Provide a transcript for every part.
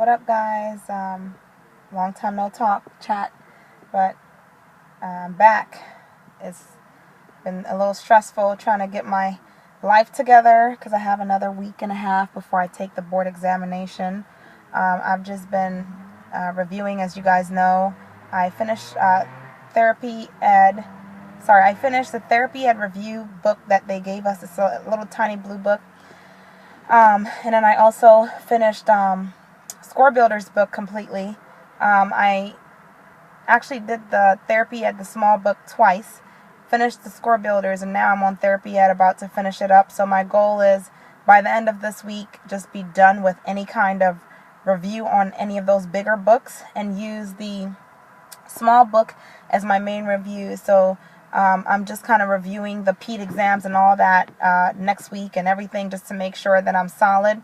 What up, guys? Long time no talk, chat, but I'm back. It's been a little stressful trying to get my life together because I have another week and a half before I take the board examination. I've just been reviewing, as you guys know. I finished therapy ed. Sorry, I finished the therapy ed review book that they gave us. It's a little tiny blue book. And then I also finished Score Builder's book completely. I actually did the therapy ed, the small book, twice. Finished the Score Builders, and now I'm on therapy ed, about to finish it up. So my goal is, by the end of this week, just be done with any kind of review on any of those bigger books and use the small book as my main review. So I'm just kind of reviewing the PEAT exams and all that next week and everything, just to make sure that I'm solid.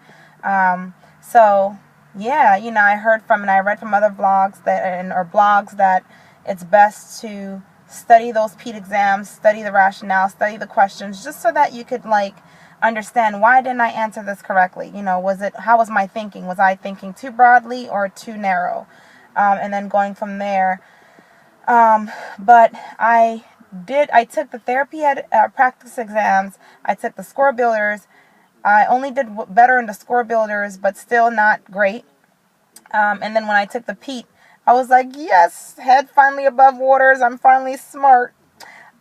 So yeah, I heard from and I read from other vlogs or blogs that it's best to study those PEAT exams, study the rationale, study the questions, just so that you could understand, why didn't I answer this correctly? How was my thinking? Was I thinking too broadly or too narrow? And then going from there. But I took the therapy ed practice exams. I took the Score Builders. I only did better in the Score Builders, but still not great. And then when I took the PEAT, I was like, yes, head finally above waters. I'm finally smart.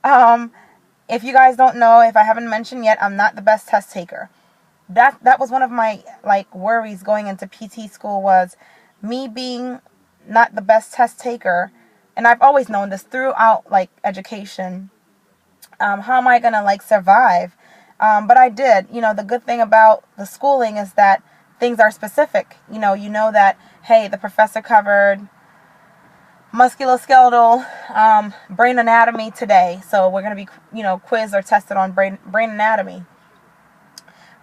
If you guys don't know, if I haven't mentioned yet, I'm not the best test taker. That was one of my worries going into PT school, was me being not the best test taker. And I've always known this throughout education. How am I gonna survive? But I did. The good thing about the schooling is that things are specific. You know that, hey, the professor covered musculoskeletal brain anatomy today, so we're gonna be quizzed or tested on brain anatomy.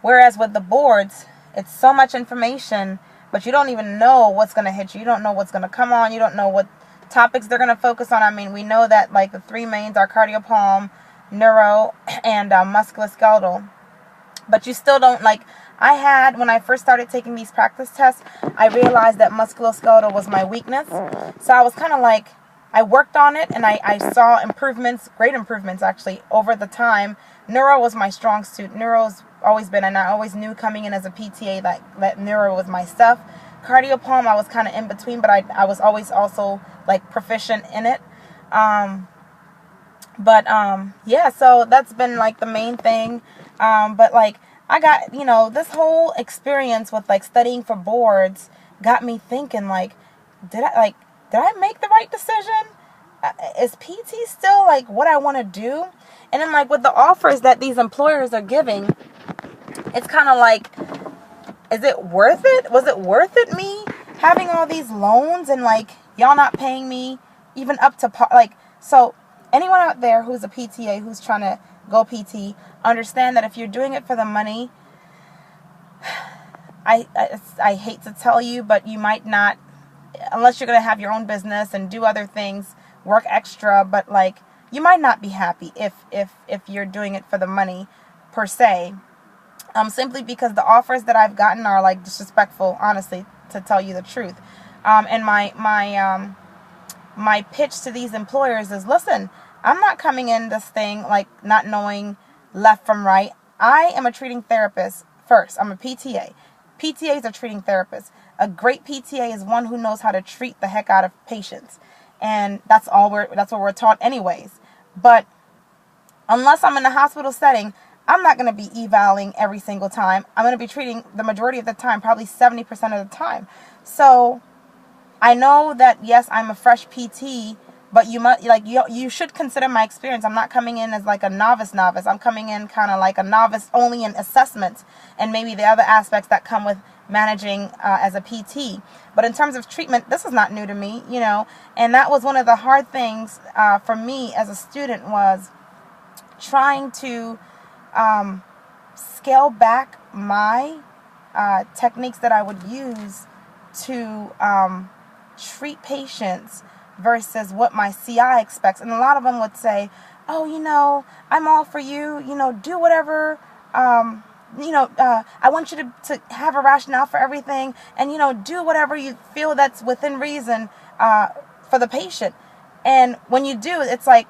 Whereas with the boards, it's so much information, but you don't even know what's gonna hit you. You don't know what's gonna come on. You don't know what topics they're gonna focus on. I mean, we know that the three mains are cardiopulm, neuro, and musculoskeletal. But you still don't when I first started taking these practice tests, I realized that musculoskeletal was my weakness. So I was kind of I worked on it, and I saw improvements, great improvements actually, over the time. Neuro was my strong suit. Neuro's always been, and I always knew coming in as a PTA that neuro was my stuff. Cardiopulm, I was kind of in between, but I was always also proficient in it. Yeah, so that's been the main thing. But I got, this whole experience with studying for boards got me thinking, did I make the right decision? Is PT still what I want to do? And then with the offers that these employers are giving, it's kind of is it worth it? Was it worth it, me having all these loans and y'all not paying me even up to so anyone out there who's a PTA, who's trying to go PT, understand that if you're doing it for the money, I hate to tell you, but you might not, unless you're going to have your own business and do other things, work extra, but you might not be happy if you're doing it for the money per se. Simply because the offers that I've gotten are disrespectful, honestly, to tell you the truth. And my pitch to these employers is, listen, I'm not coming in this thing not knowing left from right. I am a treating therapist first. I'm a PTA. PTAs are treating therapists. A great PTA is one who knows how to treat the heck out of patients. And that's what we're taught anyways. But unless I'm in a hospital setting, I'm not going to be evaling every single time. I'm going to be treating the majority of the time, probably 70% of the time. So I know that, yes, I'm a fresh PT, but you should consider my experience. I'm not coming in as a novice. I'm coming in kind of like a novice only in assessments and maybe the other aspects that come with managing as a PT. But in terms of treatment, this is not new to me, and that was one of the hard things for me as a student, was trying to scale back my techniques that I would use to treat patients versus what my CI expects. And a lot of them would say, oh, I'm all for you, do whatever I want you to have a rationale for everything, and do whatever you feel that's within reason for the patient. And when you do, it's like,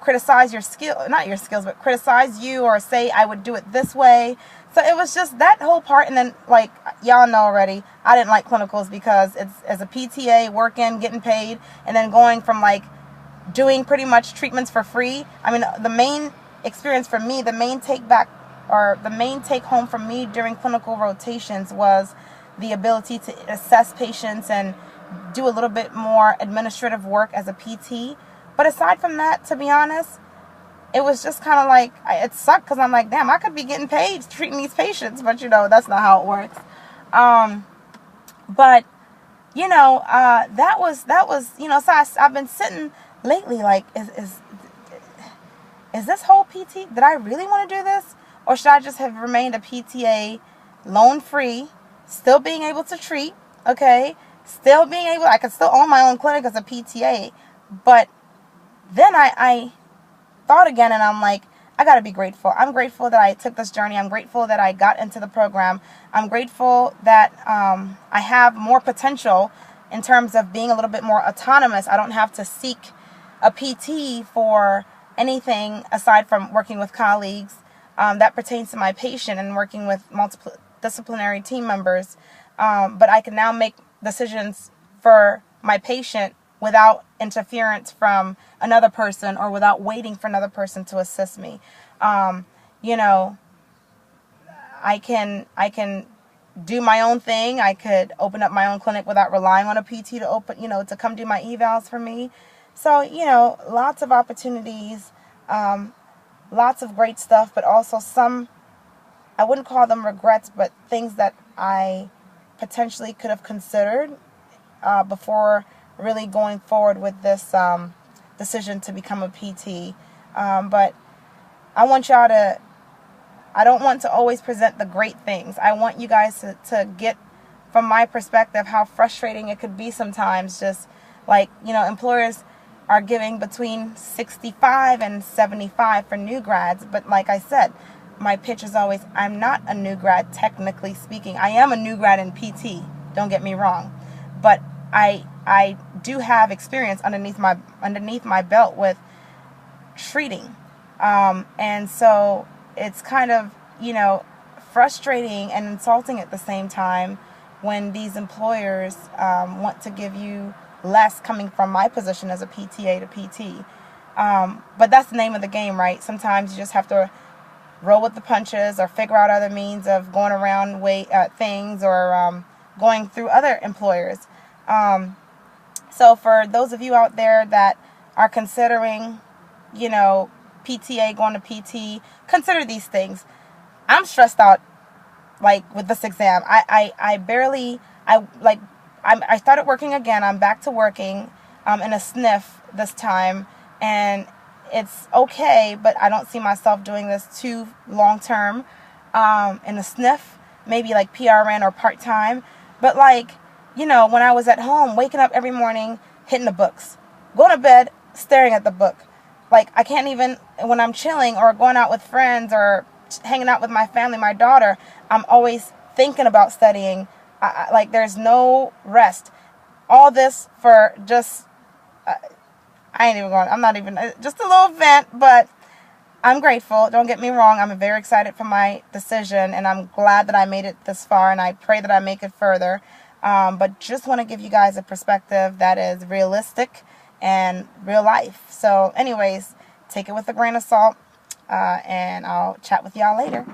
criticize your skill, not your skills, but criticize you, or say I would do it this way. So it was just that whole part. And then, like, y'all know already, I didn't like clinicals because it's as a PTA, working, getting paid, and then going from like doing pretty much treatments for free. I mean, the main experience for me, the main take home from me during clinical rotations was the ability to assess patients and do a little bit more administrative work as a PT. But aside from that, to be honest, it was just kind of like, it sucked because I'm like, damn, I could be getting paid treating these patients, but that's not how it works. But that was so I've been sitting lately like, is this whole PT, did I really want to do this? Or should I just have remained a PTA, loan free, still being able to treat, okay? I could still own my own clinic as a PTA. But then I thought again, and I'm like, I got to be grateful. I'm grateful that I took this journey. I'm grateful that I got into the program. I'm grateful that I have more potential in terms of being a little bit more autonomous. I don't have to seek a PT for anything aside from working with colleagues that pertains to my patient and working with multiple disciplinary team members. But I can now make decisions for my patient without interference from another person or without waiting for another person to assist me. I can do my own thing. I could open up my own clinic without relying on a PT to come do my evals for me. So, lots of opportunities, lots of great stuff, but also some, I wouldn't call them regrets, but things that I potentially could have considered before really going forward with this decision to become a PT. But I want y'all to, I don't want to always present the great things. I want you guys to get from my perspective how frustrating it could be sometimes. Just like, employers are giving between 65 and 75 for new grads. But like I said, my pitch is always, I'm not a new grad, technically speaking. I am a new grad in PT, don't get me wrong. But I do have experience underneath my belt with treating. And so it's kind of, frustrating and insulting at the same time when these employers want to give you less coming from my position as a PTA to PT. But that's the name of the game, right? Sometimes you just have to roll with the punches or figure out other means of going around things or going through other employers. So for those of you out there that are considering, PTA, going to PT, consider these things. I'm stressed out, like, with this exam. I started working again. I'm back to working in a SNF this time, and it's okay, but I don't see myself doing this too long term in a SNF, maybe like PRN or part-time. But like, when I was at home, waking up every morning, hitting the books, going to bed, staring at the book. Like, I can't even, when I'm chilling or going out with friends or hanging out with my family, my daughter, I'm always thinking about studying. Like, there's no rest. All this for just, I ain't even going, I'm not even, just a little vent, but I'm grateful. Don't get me wrong. I'm very excited for my decision, and I'm glad that I made it this far, and I pray that I make it further. But just want to give you guys a perspective that is realistic and real life. So anyways, take it with a grain of salt, and I'll chat with y'all later.